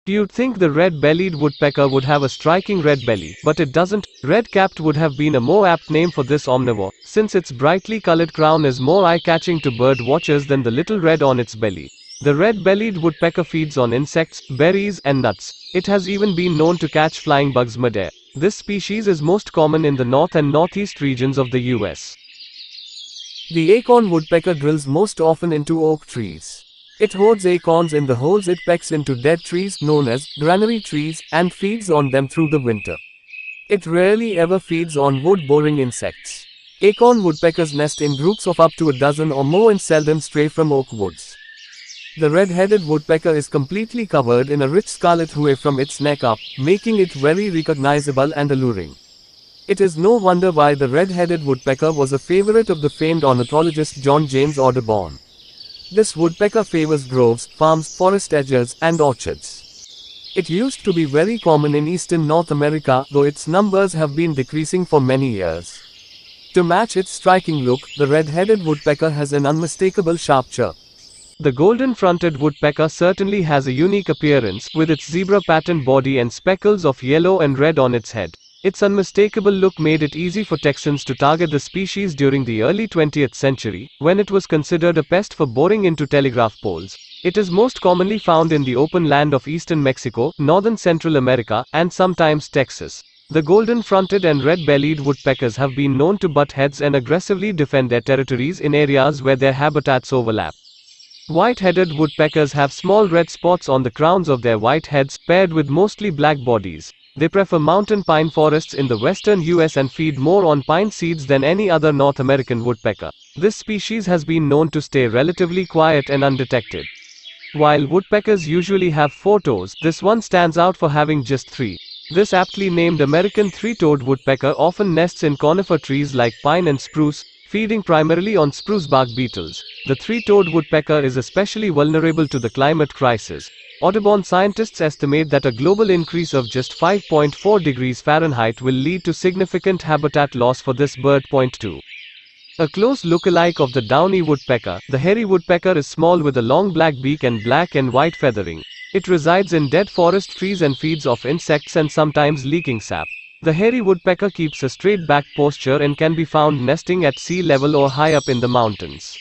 You'd think the red-bellied woodpecker would have a striking red belly, but it doesn't. Red-capped would have been a more apt name for this omnivore, since its brightly colored crown is more eye-catching to bird watchers than the little red on its belly. The red-bellied woodpecker feeds on insects, berries, and nuts. It has even been known to catch flying bugs midair. This species is most common in the north and northeast regions of the US. The acorn woodpecker drills most often into oak trees. It hoards acorns in the holes it pecks into dead trees known as granary trees and feeds on them through the winter. It rarely ever feeds on wood-boring insects. Acorn woodpeckers nest in groups of up to a dozen or more and seldom stray from oak woods. The red-headed woodpecker is completely covered in a rich scarlet hue from its neck up, making it very recognizable and alluring. It is no wonder why the red-headed woodpecker was a favorite of the famed ornithologist John James Audubon. This woodpecker favors groves, farms, forest edges, and orchards. It used to be very common in eastern North America, though its numbers have been decreasing for many years. To match its striking look, the red-headed woodpecker has an unmistakable sharp chirp. The golden-fronted woodpecker certainly has a unique appearance, with its zebra-patterned body and speckles of yellow and red on its head. Its unmistakable look made it easy for Texans to target the species during the early 20th century, when it was considered a pest for boring into telegraph poles. It is most commonly found in the open land of eastern Mexico, northern Central America, and sometimes Texas. The golden-fronted and red-bellied woodpeckers have been known to butt heads and aggressively defend their territories in areas where their habitats overlap. White-headed woodpeckers have small red spots on the crowns of their white heads, paired with mostly black bodies. They prefer mountain pine forests in the western US and feed more on pine seeds than any other North American woodpecker. This species has been known to stay relatively quiet and undetected. While woodpeckers usually have 4 toes, this one stands out for having just 3. This aptly named American three-toed woodpecker often nests in conifer trees like pine and spruce, feeding primarily on spruce bark beetles. The three-toed woodpecker is especially vulnerable to the climate crisis. Audubon scientists estimate that a global increase of just 5.4 degrees Fahrenheit will lead to significant habitat loss for this bird. 2. A close lookalike of the downy woodpecker, the hairy woodpecker is small with a long black beak and black and white feathering. It resides in dead forest trees and feeds off insects and sometimes leaking sap. The hairy woodpecker keeps a straight-back posture and can be found nesting at sea level or high up in the mountains.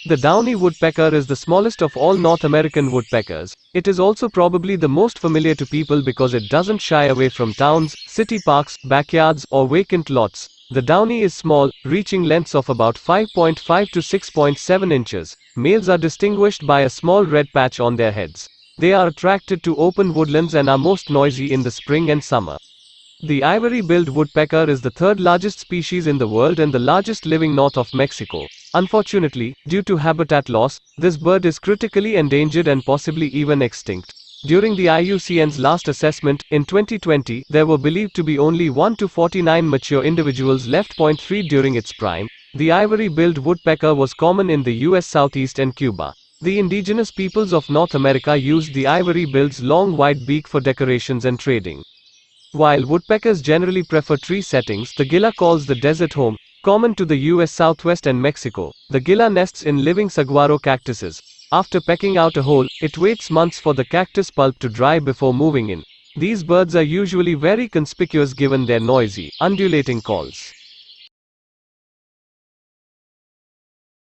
The downy woodpecker is the smallest of all North American woodpeckers. It is also probably the most familiar to people because it doesn't shy away from towns, city parks, backyards, or vacant lots. The downy is small, reaching lengths of about 5.5 to 6.7 inches. Males are distinguished by a small red patch on their heads. They are attracted to open woodlands and are most noisy in the spring and summer. The ivory-billed woodpecker is the third largest species in the world and the largest living north of Mexico. Unfortunately, due to habitat loss, this bird is critically endangered and possibly even extinct. During the IUCN's last assessment, in 2020, there were believed to be only 1 to 49 mature individuals left. 3 During its prime, the ivory-billed woodpecker was common in the US Southeast and Cuba. The indigenous peoples of North America used the ivory-billed's long white beak for decorations and trading. While woodpeckers generally prefer tree settings, the gila calls the desert home. Common to the US Southwest and Mexico, the gila nests in living saguaro cactuses. After pecking out a hole, it waits months for the cactus pulp to dry before moving in. These birds are usually very conspicuous given their noisy, undulating calls.